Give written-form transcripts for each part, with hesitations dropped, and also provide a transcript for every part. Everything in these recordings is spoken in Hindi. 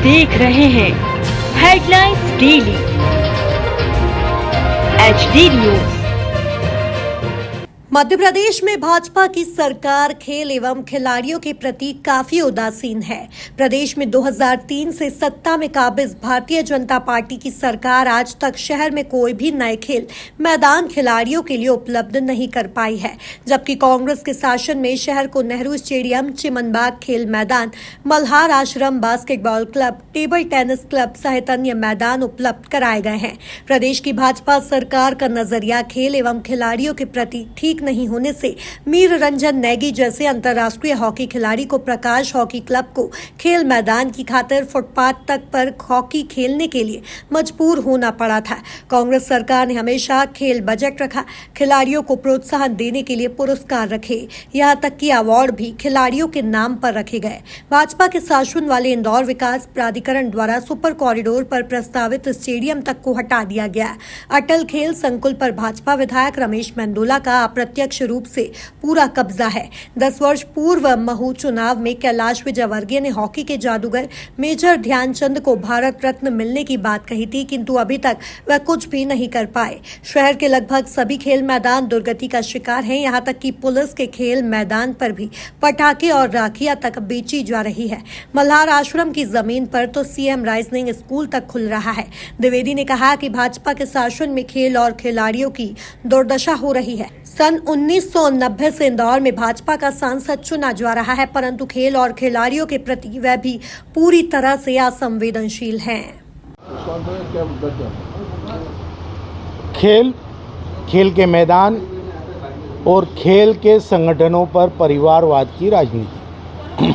देख रहे हैं headlines daily HD news. Madhya Pradesh में भाजपा की सरकार खेल एवं खिलाड़ियों के प्रति काफी उदासीन है। प्रदेश में 2003 से सत्ता में काबिज भारतीय जनता पार्टी की सरकार आज तक शहर में कोई भी नए खेल मैदान खिलाड़ियों के लिए उपलब्ध नहीं कर पाई है, जबकि कांग्रेस के शासन में शहर को नेहरू स्टेडियम, चिमनबाग खेल मैदान, मल्हार आश्रम basketball club, table tennis club सहित अन्य मैदान उपलब्ध कराए गए हैं। प्रदेश की भाजपा सरकार का नजरिया खेल एवं खिलाड़ियों के प्रति ठीक नहीं होने से मीर रंजन नेगी जैसे अंतर्राष्ट्रीय हॉकी खिलाड़ी को प्रकाश हॉकी क्लब को खेल मैदान की खातिर फुटपाथ तक पर हॉकी खेलने के लिए मजबूर होना पड़ा था। कांग्रेस सरकार ने हमेशा खेल बजट रखा, खिलाड़ियों को प्रोत्साहन देने के लिए पुरस्कार रखे, यहाँ तक कि अवार्ड भी खिलाड़ियों के नाम पर रखे गए। भाजपा के शासन वाले इंदौर विकास प्राधिकरण द्वारा सुपर कॉरिडोर पर प्रस्तावित स्टेडियम तक को हटा दिया गया। अटल खेल संकुल पर भाजपा विधायक रमेश मेंदोला का अप्रत्यक्ष रूप से पूरा कब्जा है। 10 वर्ष पूर्व महू चुनाव में कैलाश विजयवर्गीय ने हॉकी के जादूगर मेजर ध्यानचंद को भारत रत्न मिलने की बात कही थी, किंतु अभी तक वह कुछ भी नहीं कर पाए। शहर के लगभग सभी खेल मैदान दुर्गति का शिकार हैं, यहाँ तक कि पुलिस के खेल मैदान पर भी पटाखे और राखियां तक बेची जा रही है। मल्हार आश्रम की जमीन पर तो CM राइजनिंग स्कूल तक खुल रहा है। द्विवेदी ने कहा कि भाजपा के शासन में खेल और खिलाड़ियों की दुर्दशा हो रही है। सन 1990 से इंदौर में भाजपा का सांसद चुना जा रहा है, परंतु खेल और खिलाड़ियों के प्रति वह भी पूरी तरह से असंवेदनशील हैं। खेल के मैदान और खेल के संगठनों पर परिवारवाद की राजनीति।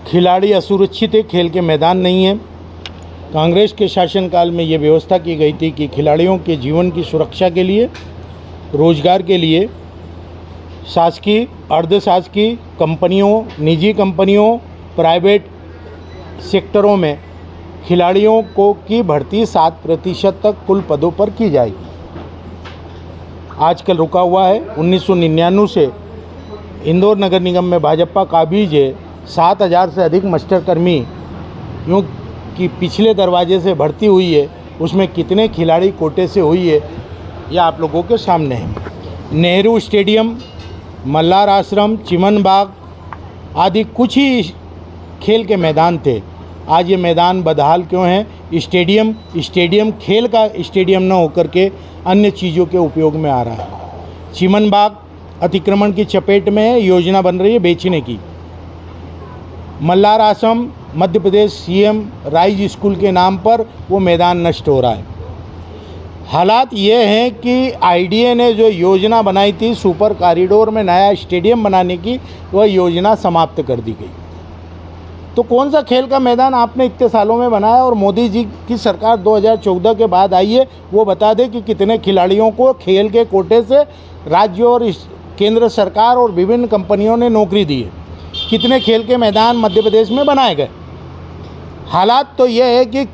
खिलाड़ी असुरक्षित है, खेल के मैदान नहीं है। कांग्रेस के शासनकाल में ये व्यवस्था की गई थी कि खिलाड़ियों के जीवन की सुरक्षा के लिए, रोजगार के लिए शासकीय, अर्धशासकीय कंपनियों, निजी कंपनियों, प्राइवेट सेक्टरों में खिलाड़ियों को की भर्ती 7% तक कुल पदों पर की जाएगी। आजकल रुका हुआ है। 1999 से इंदौर नगर निगम में भाजपा काबिज है। 7000 से अधिक मास्टरकर्मी यूँ कि पिछले दरवाजे से भर्ती हुई है। उसमें कितने खिलाड़ी कोटे से हुई है यह आप लोगों के सामने है। नेहरू स्टेडियम, मल्हार आश्रम, चिमनबाग आदि कुछ ही खेल के मैदान थे। आज ये मैदान बदहाल क्यों हैं? स्टेडियम खेल का स्टेडियम न होकर के अन्य चीज़ों के उपयोग में आ रहा है। चिमनबाग अतिक्रमण की चपेट में है, योजना बन रही है बेचने की। मल्हार आश्रम Madhya Pradesh CM rise school के नाम पर वो मैदान नष्ट हो रहा है। हालात ये हैं कि IDA ने जो योजना बनाई थी सुपर कॉरिडोर में नया स्टेडियम बनाने की, वह योजना समाप्त कर दी गई। तो कौन सा खेल का मैदान आपने इतने सालों में बनाया? और मोदी जी की सरकार 2014 के बाद आई है, वो बता दे कि कितने खिलाड़ियों को खेल के कोटे से राज्य और केंद्र सरकार और विभिन्न कंपनियों ने नौकरी दी है। कितने खेल के मैदान मध्य प्रदेश में बनाए गए? हालात तो ये है कि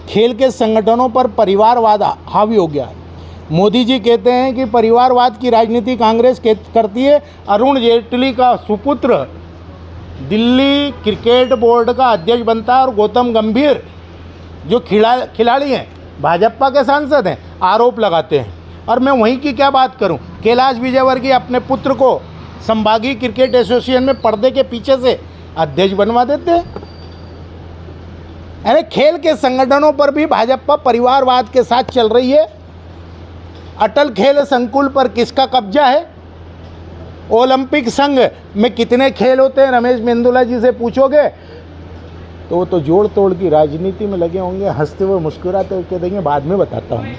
खेल के संगठनों पर परिवारवाद हावी हो गया है। मोदी जी कहते हैं कि परिवारवाद की राजनीति कांग्रेस करती है। अरुण जेटली का सुपुत्र दिल्ली क्रिकेट बोर्ड का अध्यक्ष बनता है और गौतम गंभीर जो खिलाड़ी हैं, भाजपा के सांसद हैं, आरोप लगाते हैं। और मैं वहीं की क्या बात करूं? कैलाश विजयवर्गीय अपने पुत्र को संभागीय क्रिकेट एसोसिएशन में पर्दे के पीछे से अध्यक्ष बनवा देते हैं। अरे खेल के संगठनों पर भी भाजपा परिवारवाद के साथ चल रही है। अटल खेल संकुल पर किसका कब्जा है? ओलंपिक संघ में कितने खेल होते हैं? रमेश मेंदोला जी से पूछोगे तो वो तो जोड़ तोड़ की राजनीति में लगे होंगे, हंसते हुए मुस्कुराते हुए कह देंगे बाद में बताता हूँ।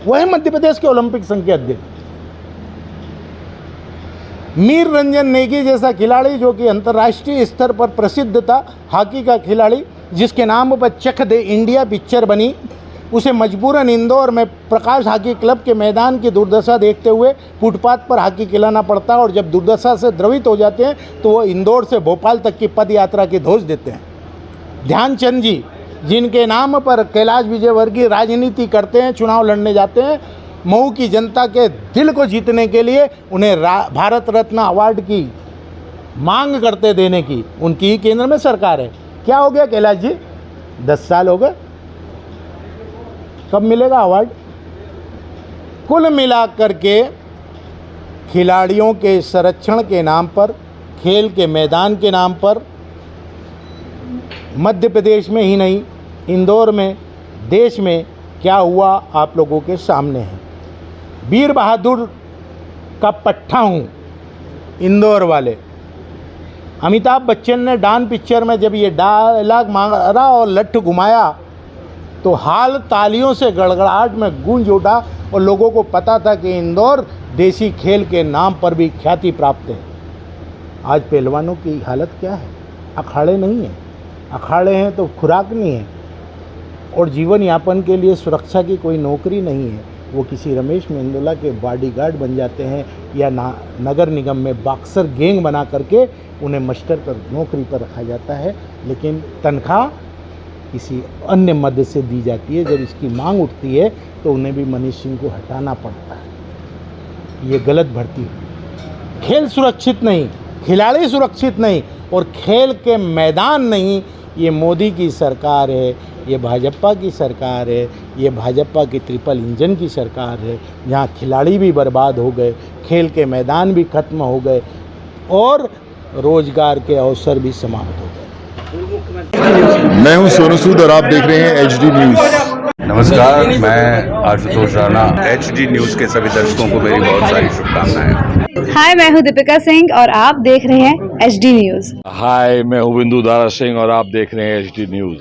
वह है मध्य प्रदेश के ओलंपिक संघ के अध्यक्ष मीर रंजन नेगी जैसा खिलाड़ी, जो कि अंतर्राष्ट्रीय स्तर पर प्रसिद्ध था, हॉकी का खिलाड़ी, जिसके नाम पर चक दे इंडिया पिक्चर बनी। उसे मजबूरन इंदौर में प्रकाश हॉकी क्लब के मैदान की दुर्दशा देखते हुए फुटपाथ पर हॉकी खिलाना पड़ता है, और जब दुर्दशा से द्रवित हो जाते हैं तो वो इंदौर से भोपाल तक की पद यात्रा की धोष देते हैं। ध्यानचंद जी, जिनके नाम पर कैलाश विजयवर्गीय राजनीति करते हैं, चुनाव लड़ने जाते हैं, मऊ की जनता के दिल को जीतने के लिए उन्हें भारत रत्न अवार्ड की मांग करते देने की, उनकी ही केंद्र में सरकार है। क्या हो गया कैलाश जी, 10 साल हो गए, कब मिलेगा अवार्ड? कुल मिलाकर के खिलाड़ियों के संरक्षण के नाम पर, खेल के मैदान के नाम पर मध्य प्रदेश में ही नहीं, इंदौर में, देश में क्या हुआ आप लोगों के सामने है। वीर बहादुर का पट्टा हूँ इंदौर वाले। अमिताभ बच्चन ने डान पिक्चर में जब ये डायलॉग मारा और लट्ठ घुमाया तो हाल तालियों से गड़गड़ाहट में गूंज उठा और लोगों को पता था कि इंदौर देसी खेल के नाम पर भी ख्याति प्राप्त है। आज पहलवानों की हालत क्या है? अखाड़े नहीं हैं, अखाड़े हैं तो खुराक नहीं है और जीवन यापन के लिए सुरक्षा की कोई नौकरी नहीं है। वो किसी रमेश मेंदोला के बॉडीगार्ड बन जाते हैं या नगर निगम में बॉक्सर गैंग बना करके उन्हें मास्टर पर नौकरी पर रखा जाता है, लेकिन तनख्वाह किसी अन्य मद से दी जाती है। जब इसकी मांग उठती है तो उन्हें भी मनीष सिंह को हटाना पड़ता है। ये गलत भर्ती है। खेल सुरक्षित नहीं, खिलाड़ी सुरक्षित नहीं और खेल के मैदान नहीं। ये मोदी की सरकार है, ये भाजपा की सरकार है, ये भाजपा की ट्रिपल इंजन की सरकार है, जहाँ खिलाड़ी भी बर्बाद हो गए, खेल के मैदान भी खत्म हो गए और रोजगार के अवसर भी समाप्त हो गए। मैं हूं सोनू सूद और आप देख रहे हैं एचडी न्यूज। नमस्कार, मैं आशुतोष राणा। एचडी न्यूज के सभी दर्शकों को मेरी बहुत सारी शुभकामनाएं। हाय, मैं हूं दीपिका सिंह और आप देख रहे हैं एचडी न्यूज। हाय, मैं हूं बिंदु दारा सिंह और आप देख रहे हैं एचडी न्यूज।